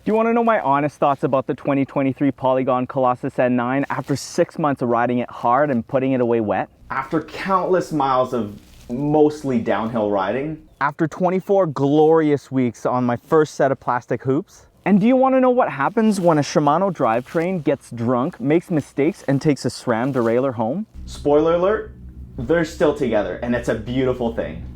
Do you want to know my honest thoughts about the 2023 Polygon Collosus N9 after 6 months of riding it hard and putting it away wet? After countless miles of mostly downhill riding? After 24 glorious weeks on my first set of plastic hoops? And do you want to know what happens when a Shimano drivetrain gets drunk, makes mistakes, and takes a SRAM derailleur home? Spoiler alert, they're still together, and it's a beautiful thing.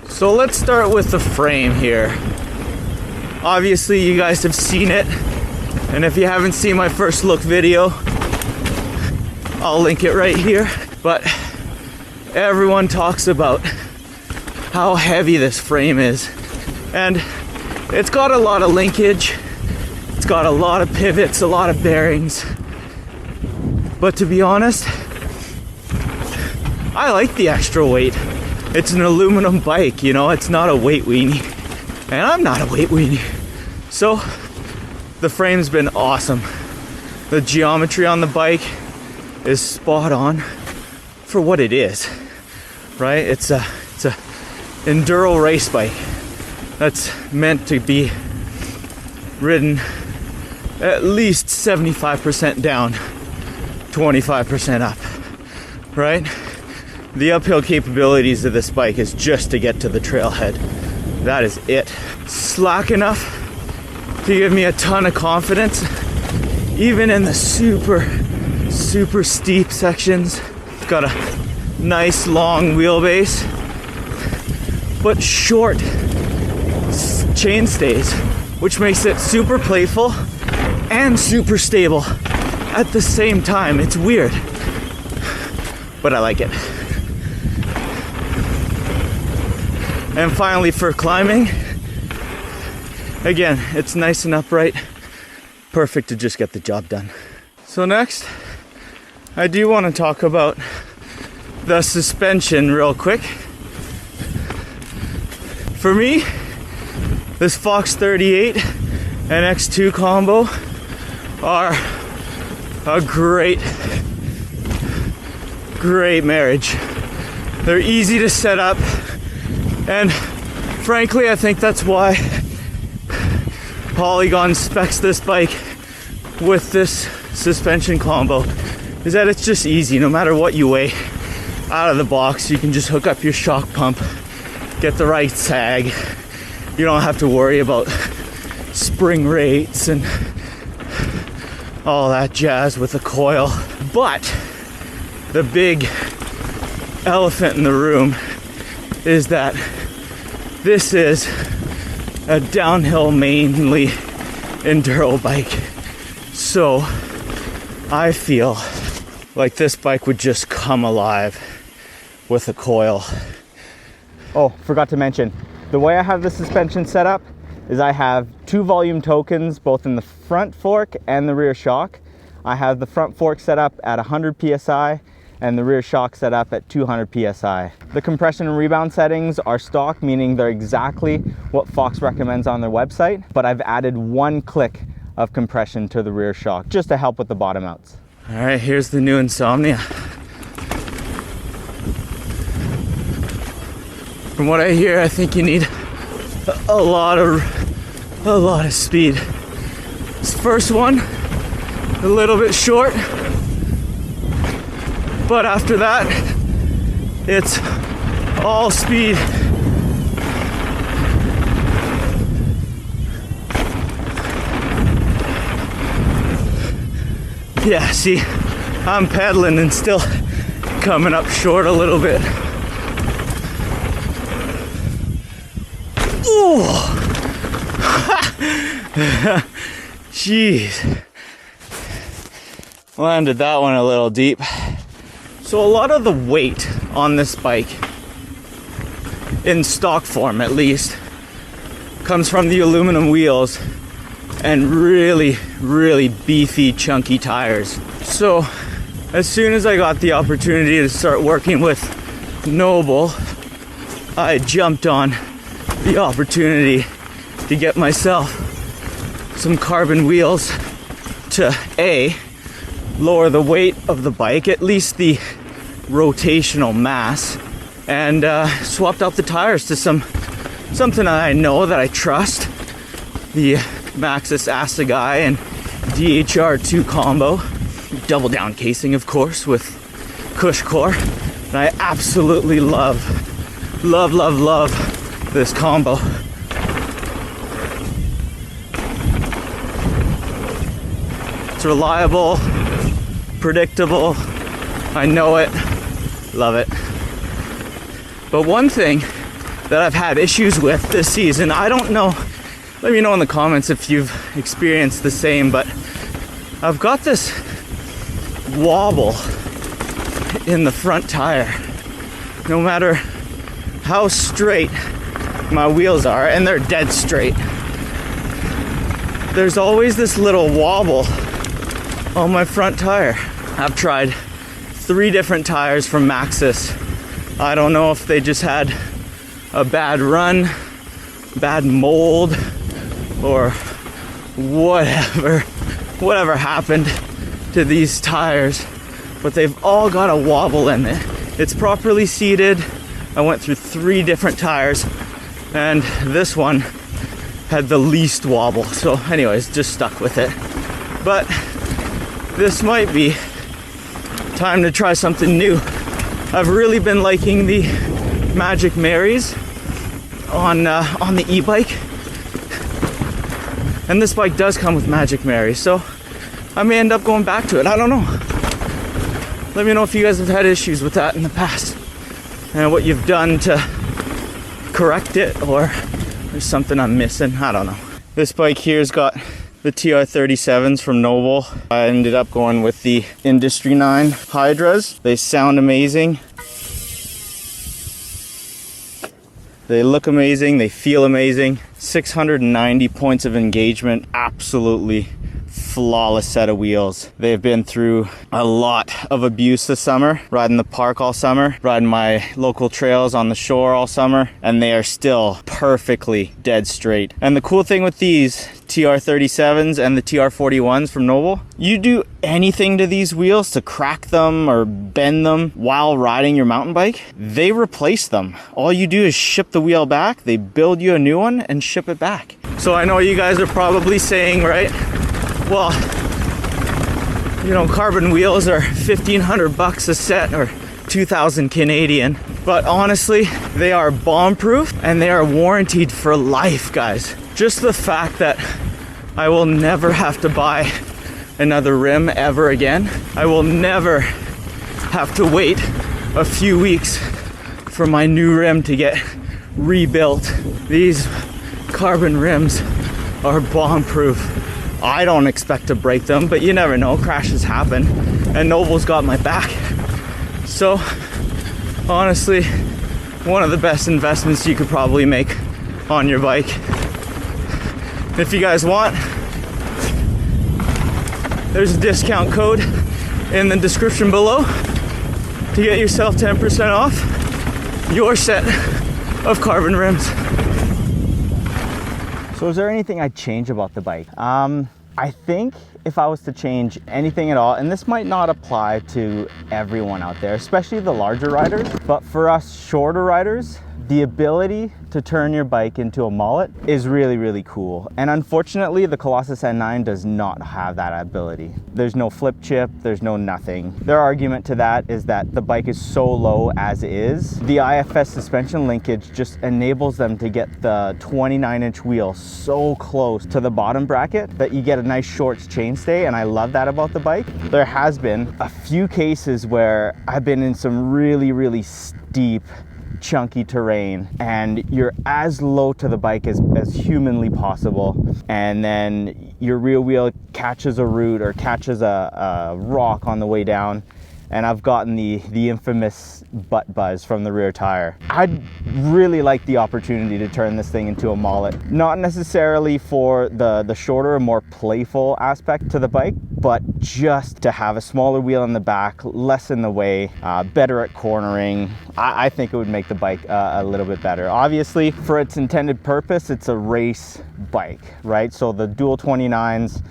So let's start with the frame here. Obviously you guys have seen it, and if you haven't seen my first look video, I'll link it right here. But everyone talks about how heavy this frame is, and it's got a lot of linkage, it's got a lot of pivots, a lot of bearings, but to be honest, I like the extra weight. It's an aluminum bike, you know, it's not a weight weenie. And I'm not a weight weenie. So the frame's been awesome. The geometry on the bike is spot on for what it is, right? It's a enduro race bike that's meant to be ridden at least 75% down, 25% up, right? The uphill capabilities of this bike is just to get to the trailhead. That is it. Slack enough to give me a ton of confidence, even in the super steep sections. It's got a nice long wheelbase, but short chain stays, which makes it super playful and super stable at the same time. It's weird, but I like it. And finally, for climbing, again, it's nice and upright, perfect to just get the job done. So next, I do want to talk about the suspension real quick. For me, this Fox 38 and X2 combo are a great marriage. They're easy to set up, and frankly, I think that's why Polygon specs this bike with this suspension combo, is that it's just easy. No matter what you weigh, out of the box, you can just hook up your shock pump, get the right sag. You don't have to worry about spring rates and all that jazz with the coil. But the big elephant in the room is that this is a downhill mainly enduro bike. So I feel like this bike would just come alive with a coil. Oh, forgot to mention, the way I have the suspension set up is I have 2 volume tokens both in the front fork and the rear shock. I have the front fork set up at 100 psi and the rear shock set up at 200 psi. The compression and rebound settings are stock, meaning they're exactly what Fox recommends on their website, but I've added 1 click of compression to the rear shock just to help with the bottom outs. All right, here's the new Insomnia. From what I hear, I think you need a lot of speed. This first one, a little bit short, but after that, it's all speed. Yeah, see, I'm pedaling and still coming up short a little bit. Ooh. Jeez. Landed that one a little deep. So a lot of the weight on this bike, in stock form at least, comes from the aluminum wheels and really beefy, chunky tires. So as soon as I got the opportunity to start working with Noble, I jumped on the opportunity to get myself some carbon wheels to A, lower the weight of the bike, at least the rotational mass, and swapped out the tires to something that I know, that I trust. The Maxxis Assegai and DHR2 combo. Double down casing, of course, with Cush core. And I absolutely love this combo. It's reliable, predictable. I know it, love it. But one thing that I've had issues with this season, I don't know, let me know in the comments if you've experienced the same, but I've got this wobble in the front tire. No matter how straight my wheels are, and they're dead straight, there's always this little wobble on my front tire. I've tried 3 different tires from Maxxis. I don't know if they just had a bad run, bad mold, or whatever happened to these tires, but they've all got a wobble in it. It's properly seated. I went through 3 different tires, and this one had the least wobble. So anyways, just stuck with it. But this might be time to try something new. I've really been liking the Magic Marys on the e-bike, and this bike does come with Magic Marys, so I may end up going back to it. I don't know. Let me know if you guys have had issues with that in the past and what you've done to correct it, or there's something I'm missing. I don't know. This bike here's got the TR37s from Noble. I ended up going with the Industry 9 Hydras. They sound amazing. They look amazing. They feel amazing. 690 points of engagement. Absolutely flawless set of wheels. They've been through a lot of abuse this summer, riding the park all summer, riding my local trails on the shore all summer, and they are still perfectly dead straight. And the cool thing with these TR37s and the TR41s from Noble, you do anything to these wheels to crack them or bend them while riding your mountain bike, they replace them. All you do is ship the wheel back, they build you a new one and ship it back. So I know you guys are probably saying, right, well, you know, carbon wheels are 1,500 bucks a set, or 2,000 Canadian. But honestly, they are bomb-proof and they are warranted for life, guys. Just the fact that I will never have to buy another rim ever again. I will never have to wait a few weeks for my new rim to get rebuilt. These carbon rims are bomb-proof. I don't expect to break them, but you never know, crashes happen, and Noble's got my back. So honestly, one of the best investments you could probably make on your bike. If you guys want, there's a discount code in the description below to get yourself 10% off your set of carbon rims. So is there anything I'd change about the bike? I think if I was to change anything at all, and this might not apply to everyone out there, especially the larger riders, but for us shorter riders, the ability to turn your bike into a mullet is really, really cool. And unfortunately, the Collosus N9 does not have that ability. There's no flip chip, there's no nothing. Their argument to that is that the bike is so low as is. The IFS suspension linkage just enables them to get the 29-inch wheel so close to the bottom bracket that you get a nice short chainstay, and I love that about the bike. There has been a few cases where I've been in some really, really steep, chunky terrain, and you're as low to the bike as humanly possible, and then your rear wheel catches a root or catches a rock on the way down, and I've gotten the infamous butt buzz from the rear tire. I'd really like the opportunity to turn this thing into a mullet. Not necessarily for the shorter, more playful aspect to the bike, but just to have a smaller wheel in the back, less in the way, better at cornering. I think it would make the bike a little bit better. Obviously, for its intended purpose, it's a race bike, right? So the dual 29s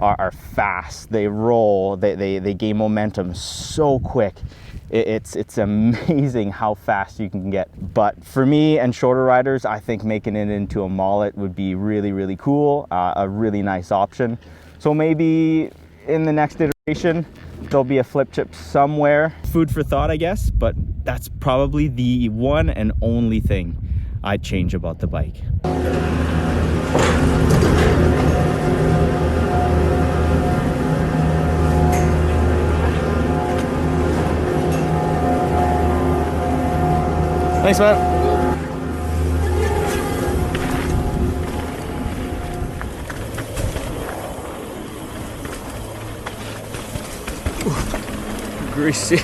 are fast. They roll, they gain momentum so quick. It's amazing how fast you can get. But for me and shorter riders, I think making it into a mallet would be really, really cool, a really nice option. So maybe in the next iteration, there'll be a flip chip somewhere. Food for thought, I guess, but that's probably the one and only thing I'd change about the bike. Thanks, man. Greasy.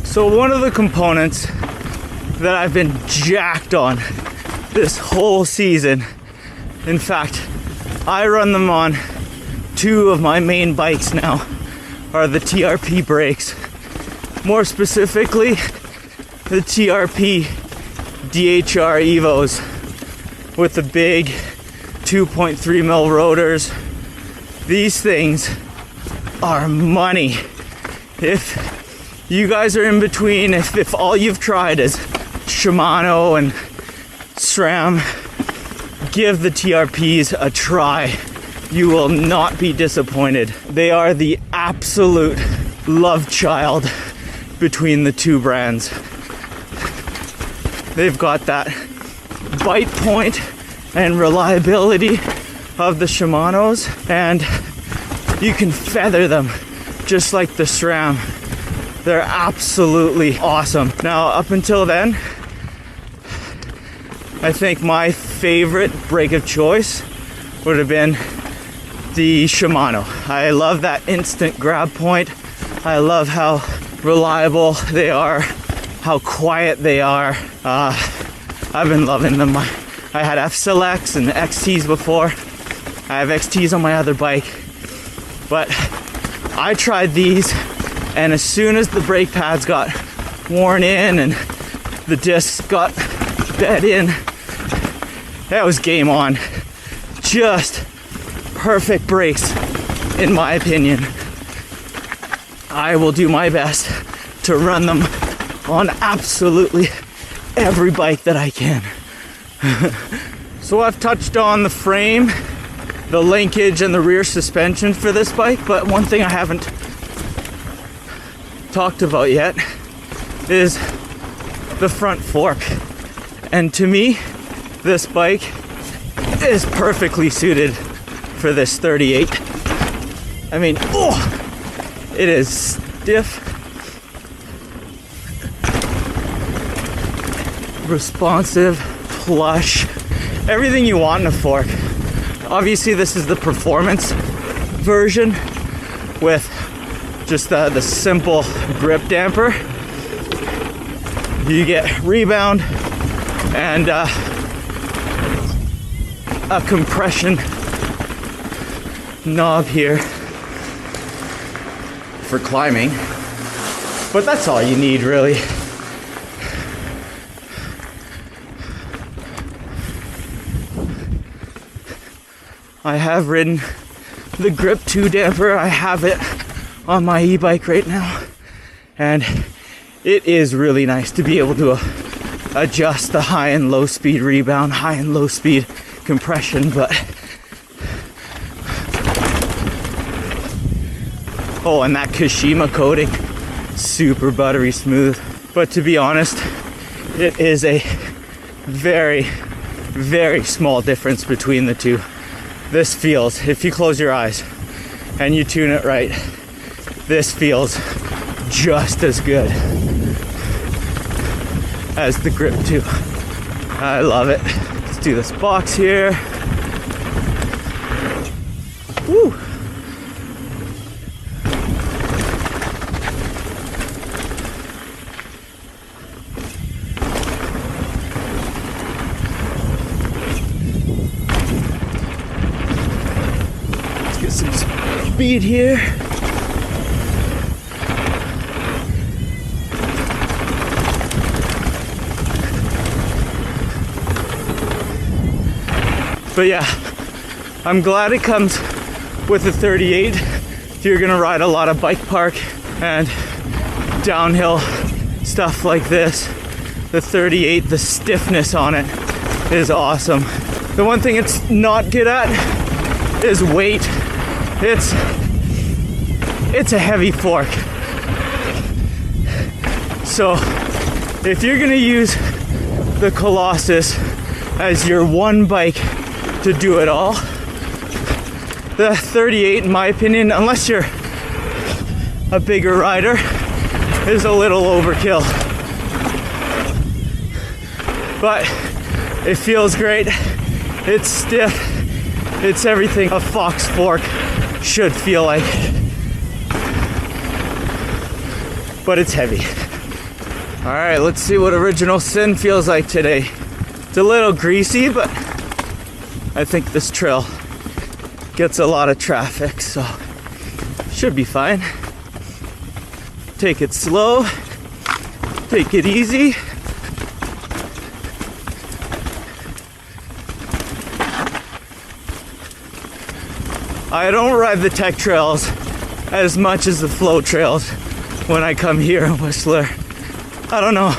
So one of the components that I've been jacked on this whole season, in fact, I run them on 2 of my main bikes now, are the TRP brakes. More specifically, the TRP DHR Evos with the big 2.3 mil rotors. These things are money. If you guys are in between, if all you've tried is Shimano and SRAM, give the TRPs a try. You will not be disappointed. They are the absolute love child between the 2 brands. They've got that bite point and reliability of the Shimanos, and you can feather them just like the SRAM. They're absolutely awesome. Now, up until then, I think my favorite brake of choice would have been the Shimano. I love that instant grab point. I love how reliable they are, how quiet they are. I've been loving them. I had F-Selects and XTs before. I have XTs on my other bike. But I tried these, and as soon as the brake pads got worn in and the discs got bed in, that was game on. Just perfect brakes, in my opinion. I will do my best to run them on absolutely every bike that I can. So I've touched on the frame, the linkage, and the rear suspension for this bike, but one thing I haven't talked about yet is the front fork. And to me, this bike is perfectly suited for this 38. I mean, oh, it is stiff, responsive, plush, everything you want in a fork. Obviously, this is the performance version with just the simple grip damper. You get rebound and a compression knob here for climbing, but that's all you need, really. I have ridden the Grip 2 damper. I have it on my e-bike right now, and it is really nice to be able to adjust the high and low speed rebound, high and low speed compression. But oh, and that Kashima coating, super buttery smooth. But to be honest, it is a very, very small difference between the two. This feels, if you close your eyes and you tune it right, this feels just as good as the Grip 2. I love it. Let's do this box here. Woo! Let's get some speed here. But yeah, I'm glad it comes with a 38. If you're gonna ride a lot of bike park and downhill stuff like this, the 38, the stiffness on it is awesome. The one thing it's not good at is weight. It's a heavy fork. So if you're gonna use the Collosus as your one bike to do it all, the 38, in my opinion, unless you're a bigger rider, is a little overkill. But it feels great. It's stiff. It's everything a fox fork should feel like. But it's heavy. All right, let's see what Original Sin feels like today. It's a little greasy, but I think this trail gets a lot of traffic, so should be fine. Take it slow, take it easy. I don't ride the tech trails as much as the flow trails when I come here in Whistler. I don't know,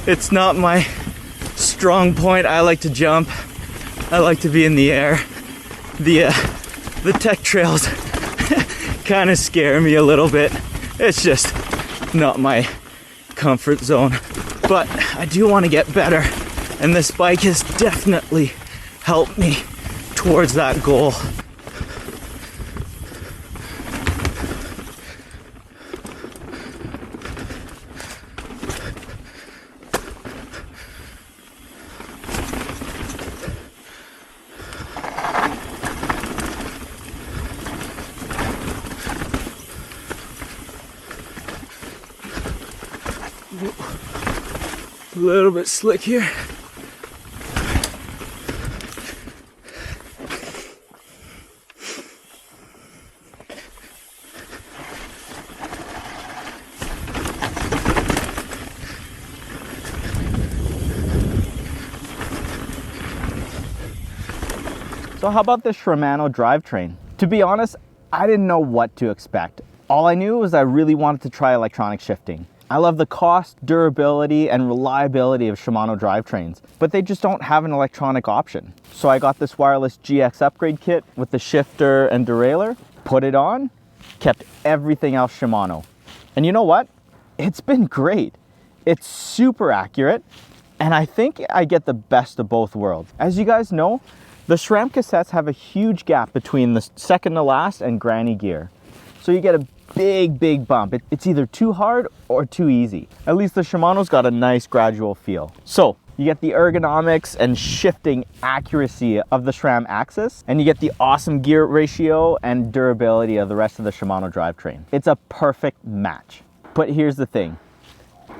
it's not my strong point. I like to jump, I like to be in the air. The tech trails kind of scare me a little bit. It's just not my comfort zone. But I do want to get better, and this bike has definitely helped me towards that goal. A little bit slick here. So how about this Shimano drivetrain? To be honest, I didn't know what to expect. All I knew was I really wanted to try electronic shifting. I love the cost, durability, and reliability of Shimano drivetrains, but they just don't have an electronic option. So I got this wireless GX upgrade kit with the shifter and derailleur, put it on, kept everything else Shimano. And you know what? It's been great. It's super accurate, and I think I get the best of both worlds. As you guys know, the SRAM cassettes have a huge gap between the second to last and granny gear. So you get a big bump. It's either too hard or too easy. At least the Shimano's got a nice gradual feel. So you get the ergonomics and shifting accuracy of the SRAM axis, and you get the awesome gear ratio and durability of the rest of the Shimano drivetrain. It's a perfect match. But here's the thing.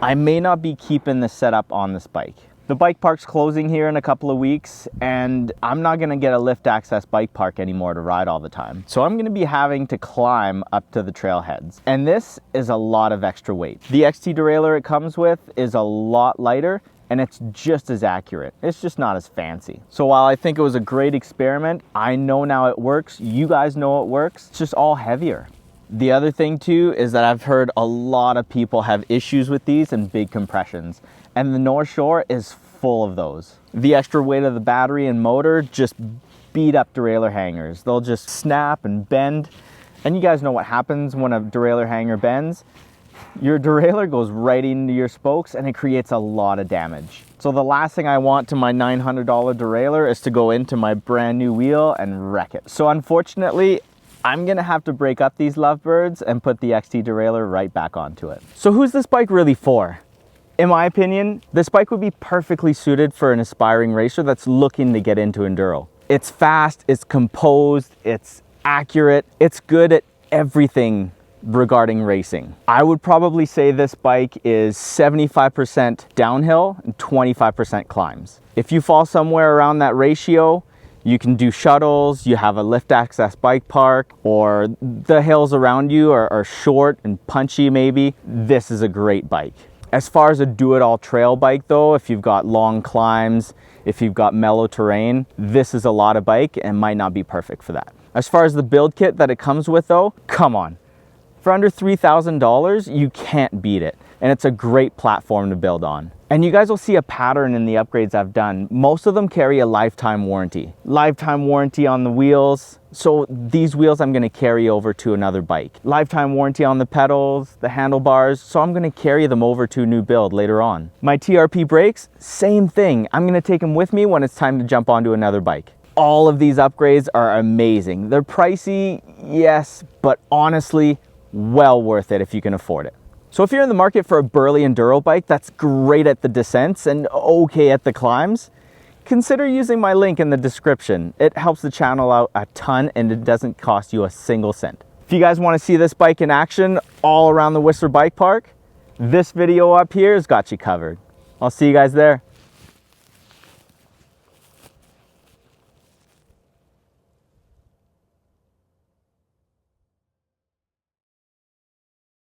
I may not be keeping this setup on this bike. The bike park's closing here in a couple of weeks, and I'm not gonna get a lift access bike park anymore to ride all the time. So I'm gonna be having to climb up to the trailheads. And this is a lot of extra weight. The XT derailleur it comes with is a lot lighter, and it's just as accurate. It's just not as fancy. So while I think it was a great experiment, I know now it works, you guys know it works, it's just all heavier. The other thing too is that I've heard a lot of people have issues with these and big compressions, and the North Shore is full of those. The extra weight of the battery and motor just beat up derailleur hangers. They'll just snap and bend, and you guys know what happens when a derailleur hanger bends. Your derailleur goes right into your spokes and it creates a lot of damage. So the last thing I want to my $900 derailleur is to go into my brand new wheel and wreck it. So unfortunately, I'm gonna have to break up these lovebirds and put the XT derailleur right back onto it. So who's this bike really for? In my opinion, this bike would be perfectly suited for an aspiring racer that's looking to get into enduro. It's fast, it's composed, it's accurate, it's good at everything regarding racing. I would probably say this bike is 75% downhill and 25% climbs. If you fall somewhere around that ratio, you can do shuttles, you have a lift access bike park, or the hills around you are short and punchy maybe. This is a great bike. As far as a do-it-all trail bike though, if you've got long climbs, if you've got mellow terrain, this is a lot of bike and might not be perfect for that. As far as the build kit that it comes with though, come on. For under $3,000, you can't beat it. And it's a great platform to build on. And you guys will see a pattern in the upgrades I've done. Most of them carry a lifetime warranty. Lifetime warranty on the wheels. So these wheels I'm gonna carry over to another bike. Lifetime warranty on the pedals, the handlebars. So I'm gonna carry them over to a new build later on. My TRP brakes, same thing. I'm gonna take them with me when it's time to jump onto another bike. All of these upgrades are amazing. They're pricey, yes, but honestly, well worth it if you can afford it. So if you're in the market for a burly enduro bike that's great at the descents and okay at the climbs, consider using my link in the description. It helps the channel out a ton and it doesn't cost you a single cent. If you guys want to see this bike in action all around the Whistler Bike Park, this video up here has got you covered. I'll see you guys there.